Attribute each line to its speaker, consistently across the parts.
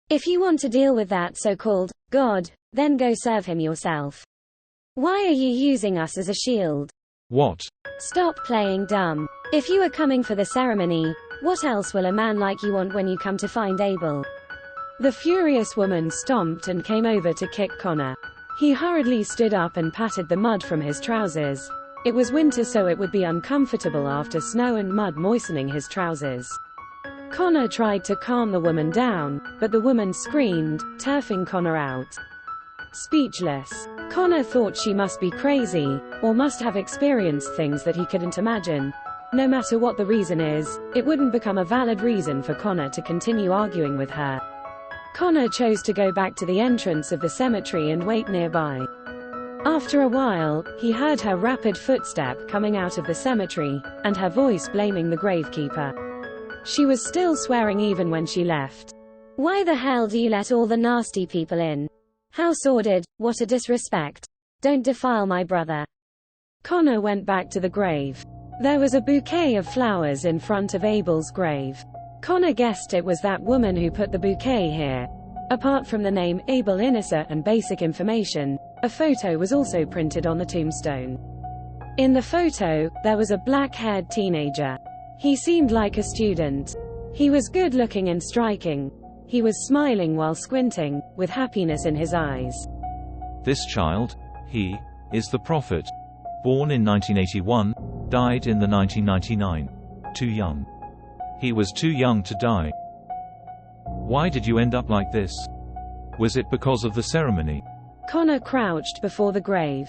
Speaker 1: If you want to deal with that so-called God, then go serve him yourself. Why are you using us as a shield?
Speaker 2: What?
Speaker 1: Stop playing dumb. If you are coming for the ceremony, what else will a man like you want when you come to find Abel?
Speaker 3: The furious woman stomped and came over to kick Connor. He hurriedly stood up and patted the mud from his trousers. It was winter, so it would be uncomfortable after snow and mud moistening his trousers. Connor tried to calm the woman down, but the woman screamed, turfing Connor out. Speechless, Connor thought she must be crazy, or must have experienced things that he couldn't imagine. No matter what the reason is, it wouldn't become a valid reason for Connor to continue arguing with her. Connor chose to go back to the entrance of the cemetery and wait nearby. After a while, he heard her rapid footstep coming out of the cemetery, and her voice blaming the gravekeeper. She was still swearing even when she left.
Speaker 1: Why the hell do you let all the nasty people in? How sordid, what a disrespect. Don't defile my brother.
Speaker 3: Connor went back to the grave. There was a bouquet of flowers in front of Abel's grave. Connor guessed it was that woman who put the bouquet here. Apart from the name Abel Inissa and basic information, a photo was also printed on the tombstone. In the photo, there was a black-haired teenager. He seemed like a student. He was good-looking and striking. He was smiling while squinting, with happiness in his eyes.
Speaker 2: This child, he, is the prophet. Born in 1981, died in the 1999. Too young. He was too young to die. Why did you end up like this? Was it because of the ceremony?
Speaker 3: Connor crouched before the grave.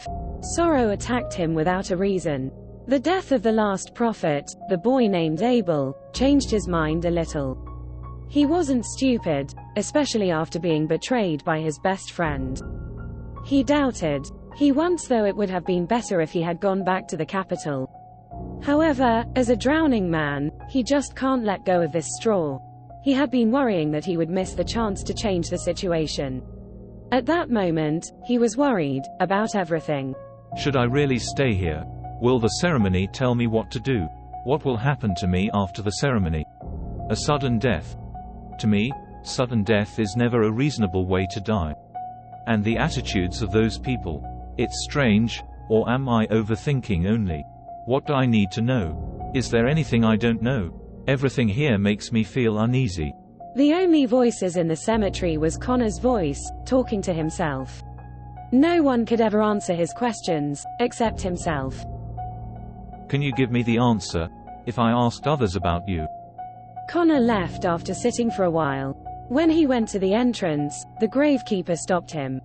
Speaker 3: Sorrow attacked him without a reason. The death of the last prophet, the boy named Abel, changed his mind a little. He wasn't stupid, especially after being betrayed by his best friend. He doubted. He once thought it would have been better if he had gone back to the capital. However, as a drowning man, he just can't let go of this straw. He had been worrying that he would miss the chance to change the situation. At that moment, he was worried about everything.
Speaker 2: Should I really stay here? Will the ceremony tell me what to do? What will happen to me after the ceremony? A sudden death. To me, sudden death is never a reasonable way to die. And the attitudes of those people. It's strange, or am I overthinking only? What do I need to know? Is there anything I don't know? Everything here makes me feel uneasy.
Speaker 3: The only voices in the cemetery was Connor's voice, talking to himself. No one could ever answer his questions, except himself.
Speaker 2: Can you give me the answer, if I asked others about you?
Speaker 3: Connor left after sitting for a while. When he went to the entrance, the gravekeeper stopped him.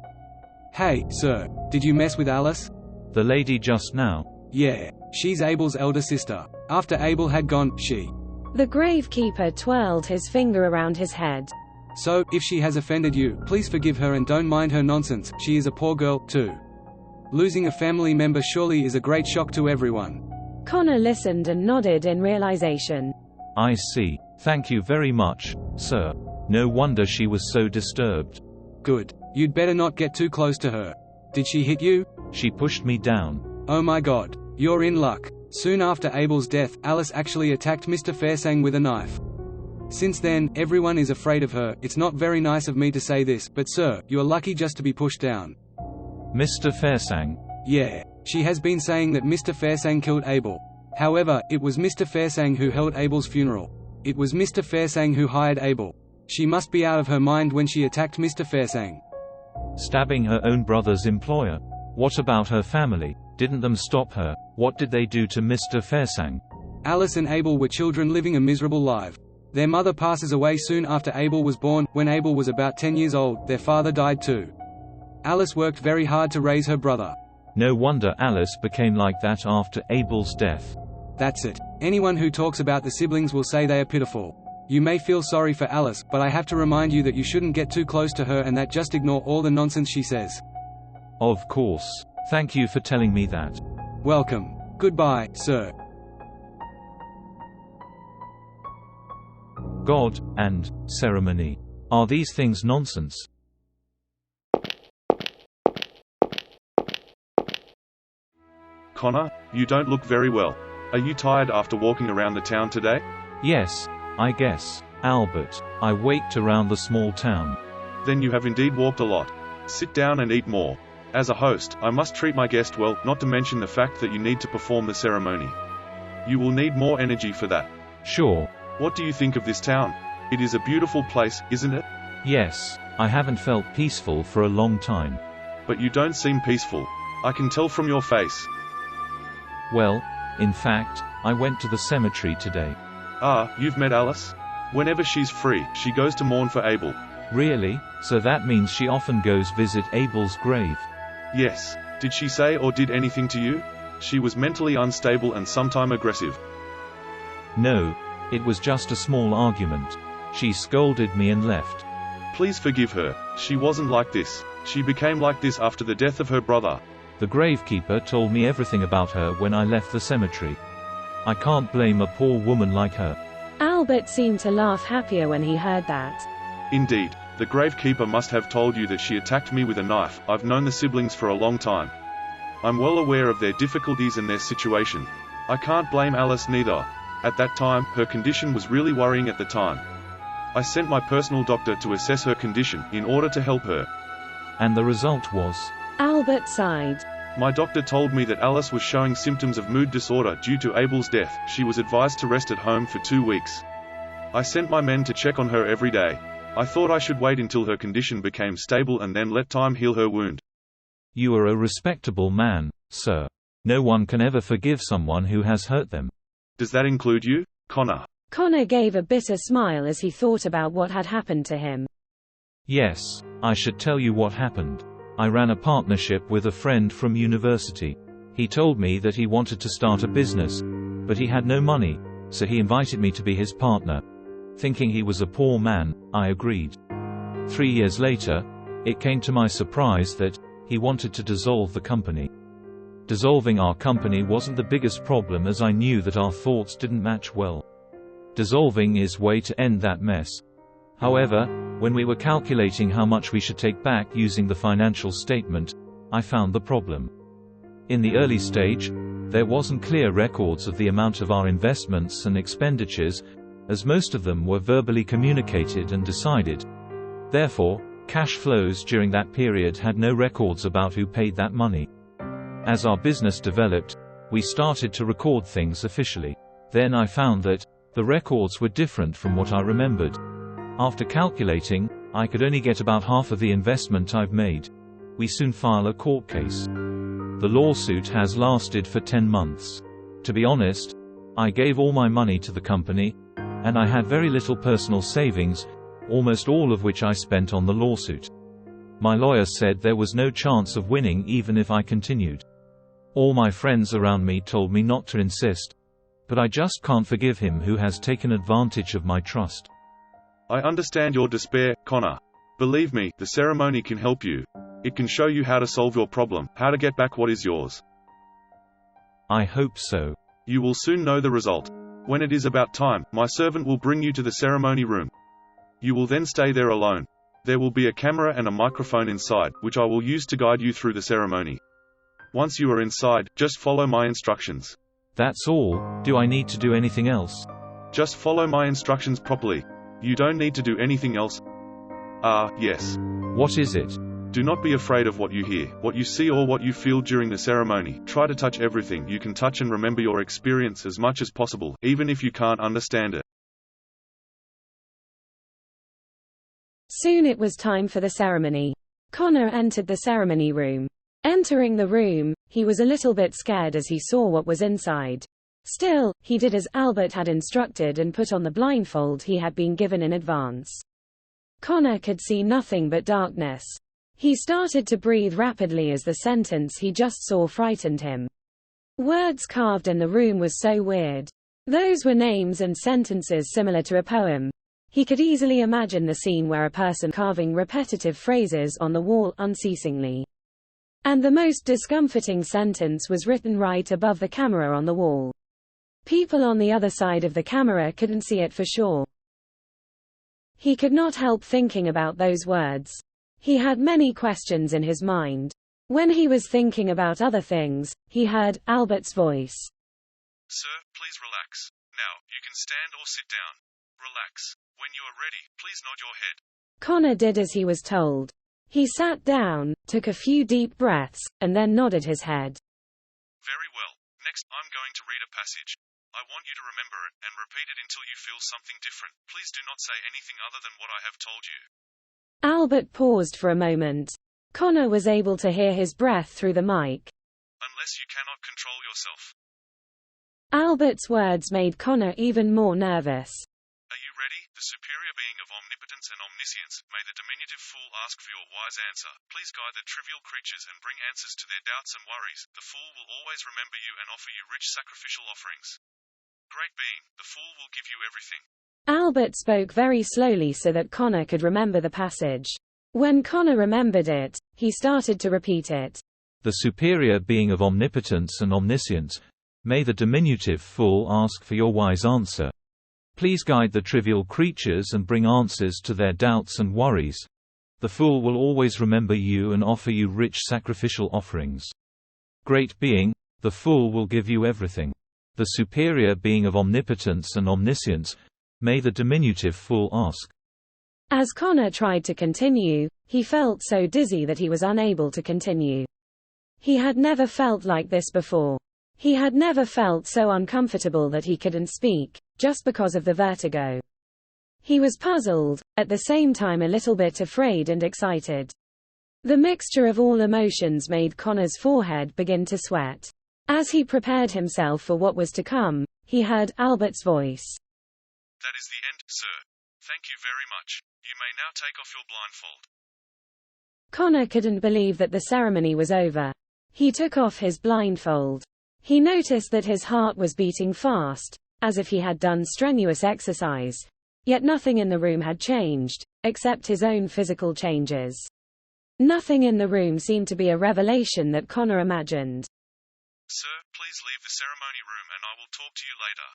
Speaker 4: Hey, sir, did you mess with Alice?
Speaker 2: The lady just now?
Speaker 4: Yeah, she's Abel's elder sister. After Abel had gone, she...
Speaker 3: The gravekeeper twirled his finger around his head.
Speaker 4: So, if she has offended you, please forgive her and don't mind her nonsense. She is a poor girl, too. Losing a family member surely is a great shock to everyone.
Speaker 3: Connor listened and nodded in realization.
Speaker 2: I see. Thank you very much, sir. No wonder she was so disturbed.
Speaker 4: Good. You'd better not get too close to her. Did she hit you?
Speaker 2: She pushed me down.
Speaker 4: Oh my god. You're in luck. Soon after Abel's death, Alice actually attacked Mr. Fairsang with a knife. Since then, everyone is afraid of her. It's not very nice of me to say this, but sir, you are lucky just to be pushed down.
Speaker 2: Mr. Fairsang?
Speaker 4: Yeah. She has been saying that Mr. Fairsang killed Abel. However, it was Mr. Fairsang who held Abel's funeral. It was Mr. Fairsang who hired Abel. She must be out of her mind when she attacked Mr. Fairsang.
Speaker 2: Stabbing her own brother's employer. What about her family? Didn't them stop her? What did they do to Mr. Fairsang?
Speaker 4: Alice and Abel were children living a miserable life. Their mother passes away soon after Abel was born. When Abel was about 10 years old, their father died too. Alice worked very hard to raise her brother.
Speaker 2: No wonder Alice became like that after Abel's death.
Speaker 4: That's it. Anyone who talks about the siblings will say they are pitiful. You may feel sorry for Alice, but I have to remind you that you shouldn't get too close to her and that just ignore all the nonsense she says.
Speaker 2: Of course. Thank you for telling me that.
Speaker 4: Welcome. Goodbye, sir.
Speaker 2: God, and ceremony. Are these things nonsense?
Speaker 5: Connor, you don't look very well. Are you tired after walking around the town today?
Speaker 2: Yes, I guess. Albert, I waked around the small town.
Speaker 5: Then you have indeed walked a lot. Sit down and eat more. As a host, I must treat my guest well, not to mention the fact that you need to perform the ceremony. You will need more energy for that.
Speaker 2: Sure.
Speaker 5: What do you think of this town? It is a beautiful place, isn't it?
Speaker 2: Yes, I haven't felt peaceful for a long time.
Speaker 5: But you don't seem peaceful. I can tell from your face.
Speaker 2: Well, in fact, I went to the cemetery today.
Speaker 5: Ah, you've met Alice? Whenever she's free, she goes to mourn for Abel.
Speaker 2: Really? So that means she often goes visit Abel's grave?
Speaker 5: Yes. Did she say or did anything to you? She was mentally unstable and sometimes aggressive.
Speaker 2: No, it was just a small argument. She scolded me and left.
Speaker 5: Please forgive her. She wasn't like this. She became like this after the death of her brother.
Speaker 2: The gravekeeper told me everything about her when I left the cemetery. I can't blame a poor woman like her.
Speaker 3: Albert seemed to laugh happier when he heard that.
Speaker 5: Indeed, the gravekeeper must have told you that she attacked me with a knife. I've known the siblings for a long time. I'm well aware of their difficulties and their situation. I can't blame Alice neither. At that time, her condition was really worrying at the time. I sent my personal doctor to assess her condition, in order to help her.
Speaker 2: And the result was?
Speaker 3: Albert sighed.
Speaker 5: My doctor told me that Alice was showing symptoms of mood disorder due to Abel's death. She was advised to rest at home for 2 weeks. I sent my men to check on her every day. I thought I should wait until her condition became stable and then let time heal her wound.
Speaker 2: You are a respectable man, sir. No one can ever forgive someone who has hurt them.
Speaker 5: Does that include you, Connor?
Speaker 3: Connor gave a bitter smile as he thought about what had happened to him.
Speaker 2: Yes, I should tell you what happened. I ran a partnership with a friend from university. He told me that he wanted to start a business, but he had no money, so he invited me to be his partner. Thinking he was a poor man, I agreed. 3 years later, it came to my surprise that he wanted to dissolve the company. Dissolving our company wasn't the biggest problem, as I knew that our thoughts didn't match well. Dissolving is way to end that mess. However, when we were calculating how much we should take back using the financial statement, I found the problem. In the early stage, there wasn't clear records of the amount of our investments and expenditures, as most of them were verbally communicated and decided. Therefore, cash flows during that period had no records about who paid that money. As our business developed, we started to record things officially. Then I found that the records were different from what I remembered. After calculating, I could only get about half of the investment I've made. We soon file a court case. The lawsuit has lasted for 10 months. To be honest, I gave all my money to the company, and I had very little personal savings, almost all of which I spent on the lawsuit. My lawyer said there was no chance of winning even if I continued. All my friends around me told me not to insist. But I just can't forgive him who has taken advantage of my trust.
Speaker 5: I understand your despair, Connor. Believe me, the ceremony can help you. It can show you how to solve your problem, how to get back what is yours.
Speaker 2: I hope so.
Speaker 5: You will soon know the result. When it is about time, my servant will bring you to the ceremony room. You will then stay there alone. There will be a camera and a microphone inside, which I will use to guide you through the ceremony. Once you are inside, just follow my instructions.
Speaker 2: That's all. Do I need to do anything else?
Speaker 5: Just follow my instructions properly. You don't need to do anything else. Yes.
Speaker 2: What is it?
Speaker 5: Do not be afraid of what you hear, what you see or what you feel during the ceremony. Try to touch everything you can touch and remember your experience as much as possible, even if you can't understand it.
Speaker 3: Soon it was time for the ceremony. Connor entered the ceremony room. Entering the room, he was a little bit scared as he saw what was inside. Still, he did as Albert had instructed and put on the blindfold he had been given in advance. Connor could see nothing but darkness. He started to breathe rapidly as the sentence he just saw frightened him. Words carved in the room was so weird. Those were names and sentences similar to a poem. He could easily imagine the scene where a person carving repetitive phrases on the wall unceasingly. And the most discomforting sentence was written right above the camera on the wall. People on the other side of the camera couldn't see it for sure. He could not help thinking about those words. He had many questions in his mind. When he was thinking about other things, he heard Albert's voice.
Speaker 5: Sir, please relax. Now, you can stand or sit down. Relax. When you are ready, please nod your head.
Speaker 3: Connor did as he was told. He sat down, took a few deep breaths, and then nodded his head.
Speaker 5: Very well. Next, I'm going to read a passage. I want you to remember it, and repeat it until you feel something different. Please do not say anything other than what I have told you.
Speaker 3: Albert paused for a moment. Connor was able to hear his breath through the mic.
Speaker 5: Unless you cannot control yourself.
Speaker 3: Albert's words made Connor even more nervous.
Speaker 5: Are you ready? The superior being of omnipotence and omniscience, may the diminutive fool ask for your wise answer. Please guide the trivial creatures and bring answers to their doubts and worries. The fool will always remember you and offer you rich sacrificial offerings. Great being, the fool will give you everything.
Speaker 3: Albert spoke very slowly so that Connor could remember the passage. When Connor remembered it, he started to repeat it.
Speaker 2: The superior being of omnipotence and omniscience, may the diminutive fool ask for your wise answer. Please guide the trivial creatures and bring answers to their doubts and worries. The fool will always remember you and offer you rich sacrificial offerings. Great being, the fool will give you everything. The superior being of omnipotence and omniscience, may the diminutive fool ask.
Speaker 3: As Connor tried to continue, he felt so dizzy that he was unable to continue. He had never felt like this before. He had never felt so uncomfortable that he couldn't speak, just because of the vertigo. He was puzzled, at the same time a little bit afraid and excited. The mixture of all emotions made Connor's forehead begin to sweat. As he prepared himself for what was to come, he heard Albert's voice.
Speaker 5: That is the end, sir. Thank you very much. You may now take off your blindfold.
Speaker 3: Connor couldn't believe that the ceremony was over. He took off his blindfold. He noticed that his heart was beating fast, as if he had done strenuous exercise. Yet nothing in the room had changed, except his own physical changes. Nothing in the room seemed to be a revelation that Connor imagined.
Speaker 5: Sir, please leave the ceremony room and I will talk to you later.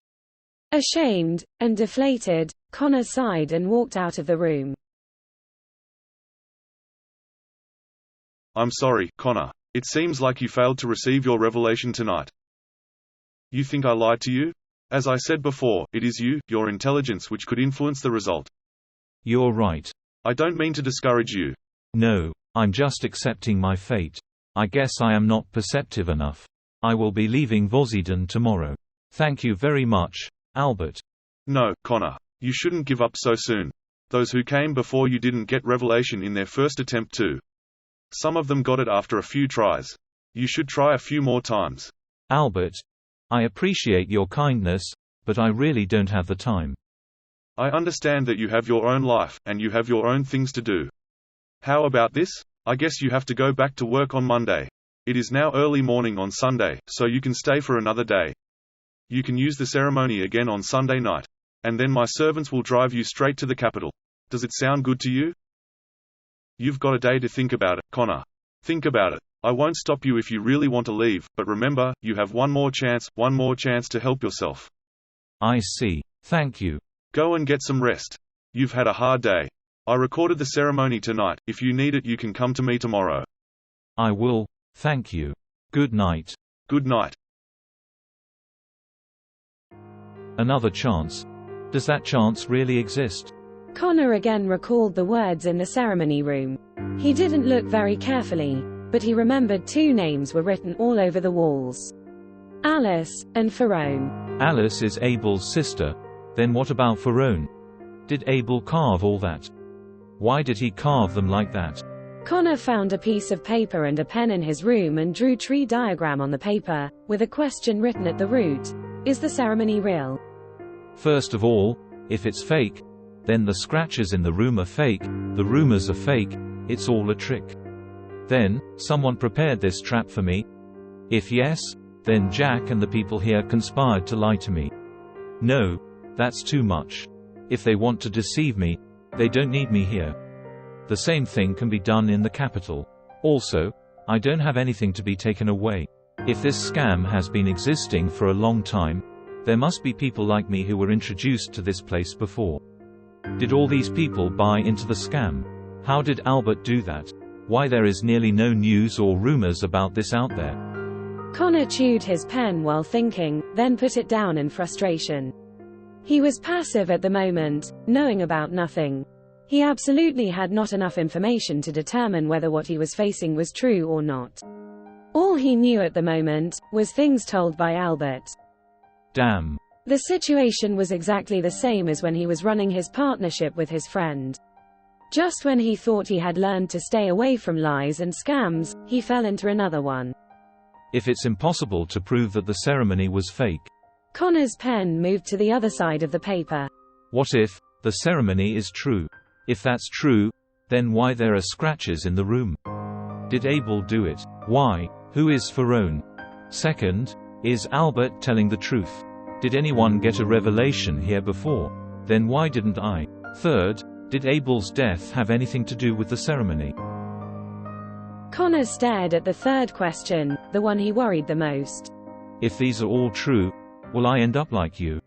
Speaker 3: Ashamed and deflated, Connor sighed and walked out of the room.
Speaker 5: I'm sorry, Connor. It seems like you failed to receive your revelation tonight. You think I lied to you? As I said before, it is you, your intelligence which could influence the result.
Speaker 2: You're right.
Speaker 5: I don't mean to discourage you.
Speaker 2: No, I'm just accepting my fate. I guess I am not perceptive enough. I will be leaving Vosiden tomorrow. Thank you very much, Albert.
Speaker 5: No, Connor. You shouldn't give up so soon. Those who came before you didn't get revelation in their first attempt too. Some of them got it after a few tries. You should try a few more times.
Speaker 2: Albert, I appreciate your kindness, but I really don't have the time.
Speaker 5: I understand that you have your own life, and you have your own things to do. How about this? I guess you have to go back to work on Monday. It is now early morning on Sunday, so you can stay for another day. You can use the ceremony again on Sunday night. And then my servants will drive you straight to the capital. Does it sound good to you? You've got a day to think about it, Connor. Think about it. I won't stop you if you really want to leave, but remember, you have one more chance to help yourself.
Speaker 2: I see. Thank you.
Speaker 5: Go and get some rest. You've had a hard day. I recorded the ceremony tonight. If you need it, you can come to me tomorrow.
Speaker 2: I will, thank you. Good night.
Speaker 5: Good night.
Speaker 2: Another chance. Does that chance really exist?
Speaker 3: Connor again recalled the words in the ceremony room. He didn't look very carefully, but he remembered two names were written all over the walls. Alice and Ferone.
Speaker 2: Alice is Abel's sister. Then what about Ferone? Did Abel carve all that? Why did he carve them like that?
Speaker 3: Connor found a piece of paper and a pen in his room and drew tree diagram on the paper, with a question written at the root. Is the ceremony real?
Speaker 2: First of all, if it's fake, then the scratches in the room are fake, the rumors are fake, it's all a trick. Then, someone prepared this trap for me? If yes, then Jack and the people here conspired to lie to me. No, that's too much. If they want to deceive me, they don't need me here. The same thing can be done in the capital. Also, I don't have anything to be taken away. If this scam has been existing for a long time, there must be people like me who were introduced to this place before. Did all these people buy into the scam? How did Albert do that? Why there is nearly no news or rumors about this out there?
Speaker 3: Connor chewed his pen while thinking, then put it down in frustration. He was passive at the moment, knowing about nothing. He absolutely had not enough information to determine whether what he was facing was true or not. All he knew at the moment was things told by Albert.
Speaker 2: Damn.
Speaker 3: The situation was exactly the same as when he was running his partnership with his friend. Just when he thought he had learned to stay away from lies and scams, he fell into another one.
Speaker 2: If it's impossible to prove that the ceremony was fake,
Speaker 3: Connor's pen moved to the other side of the paper.
Speaker 2: what if the ceremony is true? If that's true, then why there are scratches in the room? Did Abel do it? Why? Who is Ferone? Second, is Albert telling the truth? Did anyone get a revelation here before? Then why didn't I? Third, did Abel's death have anything to do with the ceremony?
Speaker 3: Connor stared at the third question, the one he worried the most.
Speaker 2: If these are all true, will I end up like you?